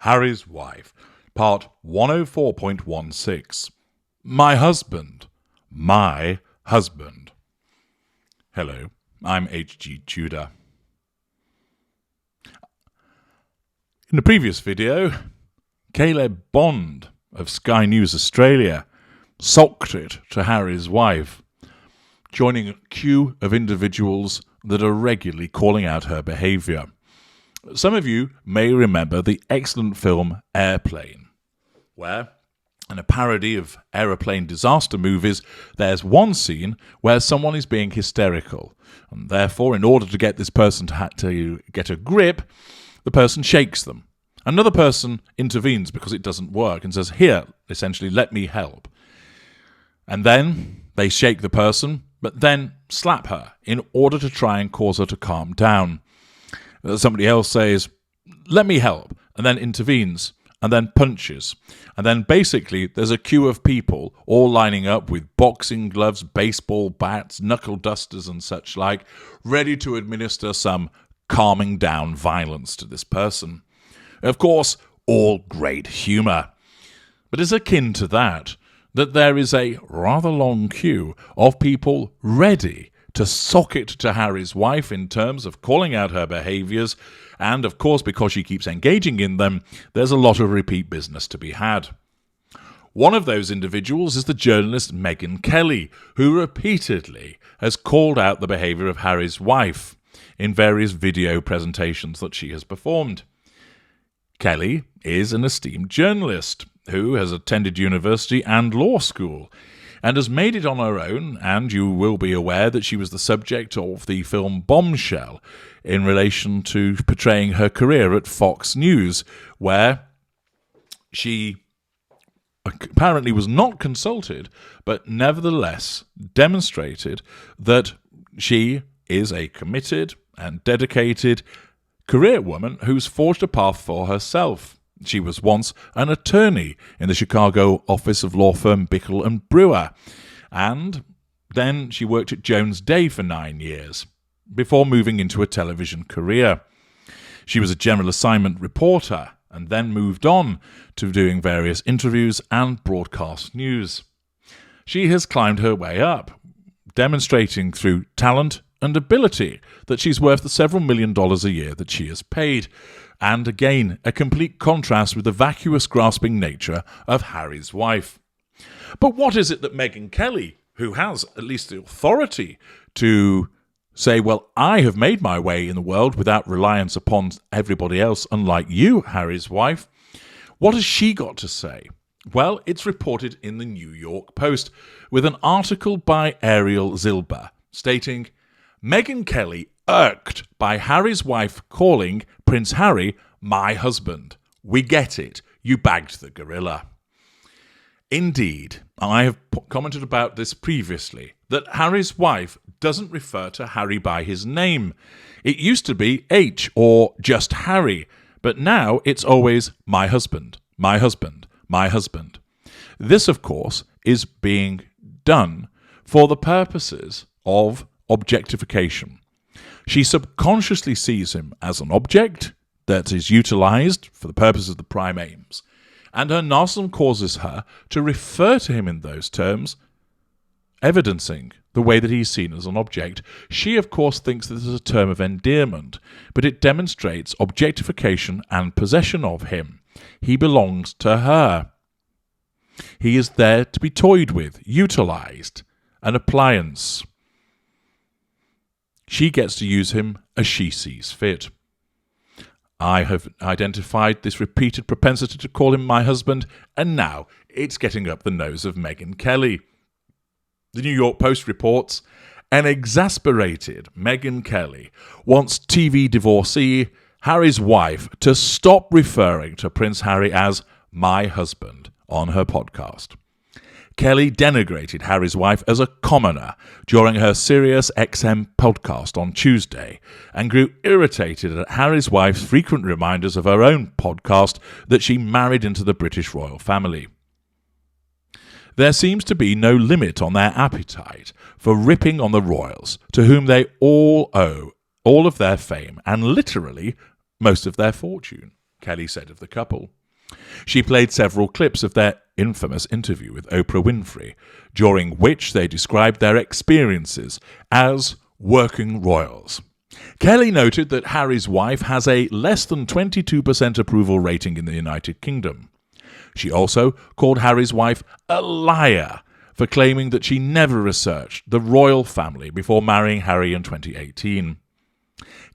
Harry's Wife, part 104.16. My husband. My husband. Hello, I'm H.G. Tudor. In the previous video, Caleb Bond of Sky News Australia socked it to Harry's wife, joining a queue of individuals that are regularly calling out her behaviour. Some of you may remember the excellent film Airplane, where, in a parody of aeroplane disaster movies, there's one scene where someone is being hysterical, and therefore, in order to get this person to get a grip, the person shakes them. Another person intervenes because it doesn't work and says, "Here, essentially, let me help." And then they shake the person, but then slap her in order to try and cause her to calm down. Somebody else says, "Let me help," and then intervenes, and then punches. And then basically there's a queue of people all lining up with boxing gloves, baseball bats, knuckle dusters and such like, ready to administer some calming down violence to this person. Of course, all great humour. But it's akin to that there is a rather long queue of people ready to sock it to Harry's wife in terms of calling out her behaviours, and of course, because she keeps engaging in them, there's a lot of repeat business to be had. One of those individuals is the journalist Megyn Kelly, who repeatedly has called out the behaviour of Harry's wife in various video presentations that she has performed. Kelly is an esteemed journalist who has attended university and law school, and has made it on her own, and you will be aware that she was the subject of the film Bombshell in relation to portraying her career at Fox News, where she apparently was not consulted, but nevertheless demonstrated that she is a committed and dedicated career woman who's forged a path for herself. She was once an attorney in the Chicago office of law firm Bickle and Brewer, and then she worked at Jones Day for 9 years, before moving into a television career. She was a general assignment reporter, and then moved on to doing various interviews and broadcast news. She has climbed her way up, demonstrating through talent and ability that she's worth the several $1 million a year that she is paid, and again, a complete contrast with the vacuous, grasping nature of Harry's wife. But what is it that Megyn Kelly, who has at least the authority to say, well, I have made my way in the world without reliance upon everybody else, unlike you, Harry's wife, what has she got to say? Well, it's reported in the New York Post with an article by Ariel Zilber stating, Megyn Kelly irked by Harry's wife calling Prince Harry my husband. We get it. You bagged the gorilla. Indeed, I have commented about this previously, that Harry's wife doesn't refer to Harry by his name. It used to be H or just Harry, but now it's always my husband, my husband, my husband. This, of course, is being done for the purposes of objectification. She subconsciously sees him as an object that is utilised for the purpose of the prime aims, and her narcissism causes her to refer to him in those terms, evidencing the way that he's seen as an object. She, of course, thinks this is a term of endearment, but it demonstrates objectification and possession of him. He belongs to her. He is there to be toyed with, utilised, an appliance. She gets to use him as she sees fit. I have identified this repeated propensity to call him my husband, and now it's getting up the nose of Megyn Kelly. The New York Post reports, an exasperated Megyn Kelly wants TV divorcee Harry's wife to stop referring to Prince Harry as my husband on her podcast. Kelly denigrated Harry's wife as a commoner during her Sirius XM podcast on Tuesday and grew irritated at Harry's wife's frequent reminders of her own podcast that she married into the British royal family. There seems to be no limit on their appetite for ripping on the royals, to whom they all owe all of their fame and literally most of their fortune. Kelly said of the couple. She played several clips of their infamous interview with Oprah Winfrey, during which they described their experiences as working royals. Kelly noted that Harry's wife has a less than 22% approval rating in the United Kingdom. She also called Harry's wife a liar for claiming that she never researched the royal family before marrying Harry in 2018.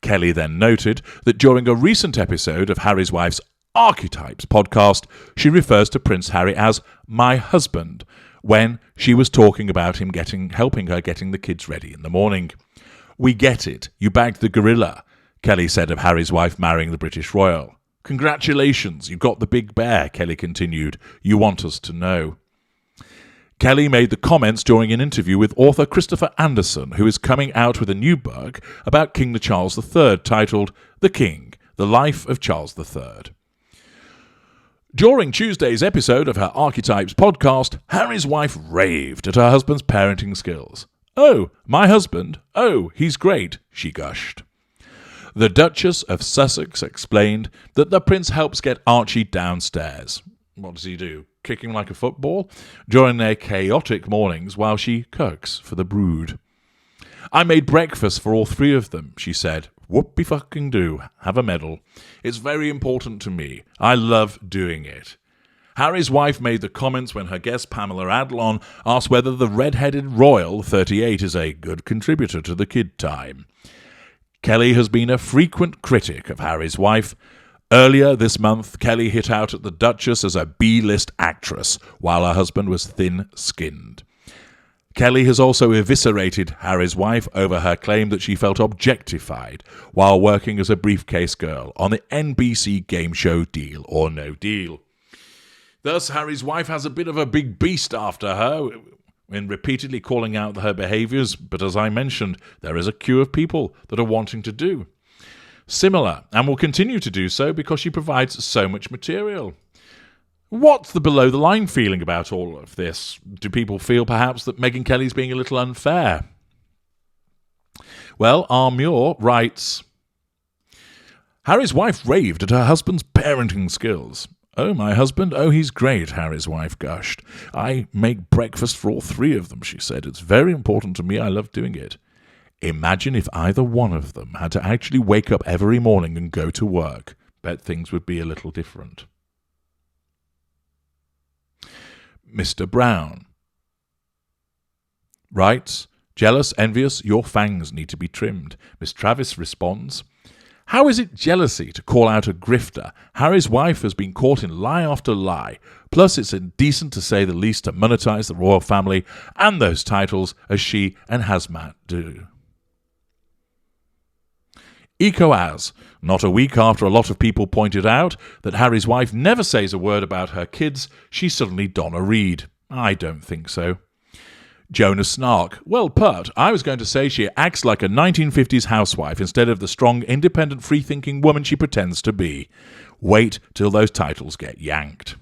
Kelly then noted that during a recent episode of Harry's wife's Archetypes podcast, she refers to Prince Harry as my husband when she was talking about him helping her getting the kids ready in the morning. We get it. You bagged the gorilla, Kelly said of Harry's wife marrying the British royal. Congratulations, you got the big bear, Kelly continued. You want us to know. Kelly made the comments during an interview with author Christopher Anderson, who is coming out with a new book about King Charles III titled The King, The Life of Charles III. During Tuesday's episode of her Archetypes podcast, Harry's wife raved at her husband's parenting skills. Oh, my husband? Oh, he's great, she gushed. The Duchess of Sussex explained that the prince helps get Archie downstairs. What does he do? Kick him like a football? During their chaotic mornings while she cooks for the brood. I made breakfast for all three of them, she said. Whoopie-fucking-do. Have a medal. It's very important to me. I love doing it. Harry's wife made the comments when her guest Pamela Adlon asked whether the red-headed royal 38 is a good contributor to the kid time. Kelly has been a frequent critic of Harry's wife. Earlier this month, Kelly hit out at the Duchess as a B-list actress, while her husband was thin-skinned. Kelly has also eviscerated Harry's wife over her claim that she felt objectified while working as a briefcase girl on the NBC game show Deal or No Deal. Thus, Harry's wife has a bit of a big beast after her in repeatedly calling out her behaviours, but as I mentioned, there is a queue of people that are wanting to do similar and will continue to do so because she provides so much material. What's the below-the-line feeling about all of this? Do people feel perhaps that Megyn Kelly's being a little unfair? Well, Armure writes, Harry's wife raved at her husband's parenting skills. Oh, my husband? Oh, he's great, Harry's wife gushed. I make breakfast for all three of them, she said. It's very important to me. I love doing it. Imagine if either one of them had to actually wake up every morning and go to work. Bet things would be a little different. Mr. Brown writes, jealous, envious, your fangs need to be trimmed. Miss Travis responds, how is it jealousy to call out a grifter? Harry's wife has been caught in lie after lie. Plus, it's indecent to say the least to monetize the royal family and those titles as she and Hazmat do. Ecoaz, not a week after a lot of people pointed out that Harry's wife never says a word about her kids, she's suddenly Donna Reed. I don't think so. Jonas Snark, well put. I was going to say she acts like a 1950s housewife instead of the strong, independent, free-thinking woman she pretends to be. Wait till those titles get yanked.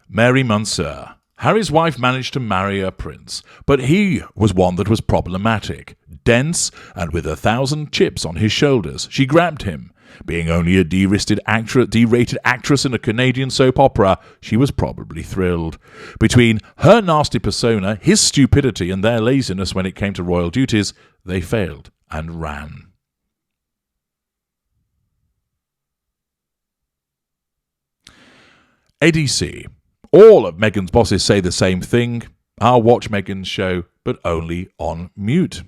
Mary Monsieur. Harry's wife managed to marry a prince, but he was one that was problematic. Dense and with 1,000 chips on his shoulders, she grabbed him. Being only a D-rated actress in a Canadian soap opera, she was probably thrilled. Between her nasty persona, his stupidity, and their laziness when it came to royal duties, they failed and ran. Eddie C. All of Meghan's bosses say the same thing. I'll watch Meghan's show, but only on mute.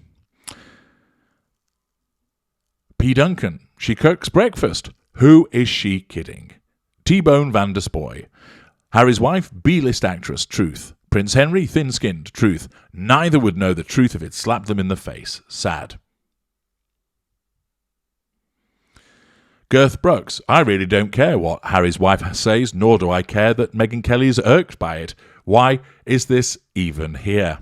P. Duncan. She cooks breakfast. Who is she kidding? T-Bone Van der Spoy. Harry's wife, B-list actress, truth. Prince Henry, thin-skinned, truth. Neither would know the truth if it slapped them in the face. Sad. Girth Brooks. I really don't care what Harry's wife says, nor do I care that Megyn Kelly is irked by it. Why is this even here?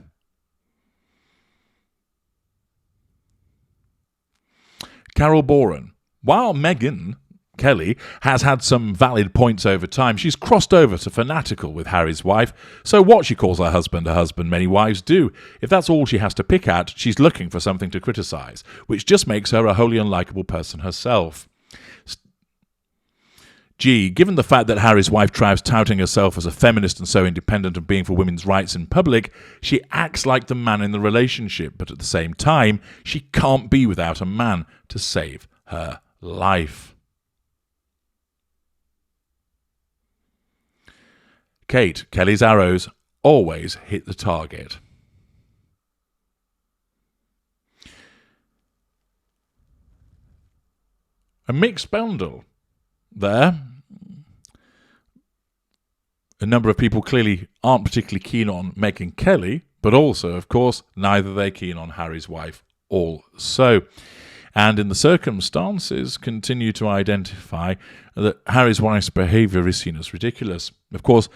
Carol Boren. While Megyn Kelly has had some valid points over time, she's crossed over to fanatical with Harry's wife, so what she calls her husband, many wives do. If that's all she has to pick at, she's looking for something to criticise, which just makes her a wholly unlikable person herself. G. Given the fact that Harry's wife tries touting herself as a feminist and so independent of being for women's rights in public, she acts like the man in the relationship, but at the same time, she can't be without a man to save her life. Kate, Kelly's arrows always hit the target. A mixed bundle there. A number of people clearly aren't particularly keen on Megyn Kelly, but also, of course, neither they're keen on Harry's wife also. And in the circumstances, continue to identify that Harry's wife's behaviour is seen as ridiculous. Of course,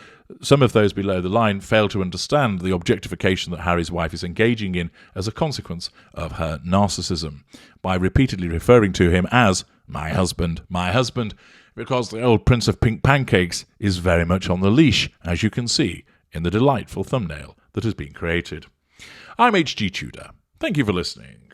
some of those below the line fail to understand the objectification that Harry's wife is engaging in as a consequence of her narcissism, by repeatedly referring to him as my husband, because the old Prince of Pink Pancakes is very much on the leash, as you can see in the delightful thumbnail that has been created. I'm H.G. Tudor. Thank you for listening.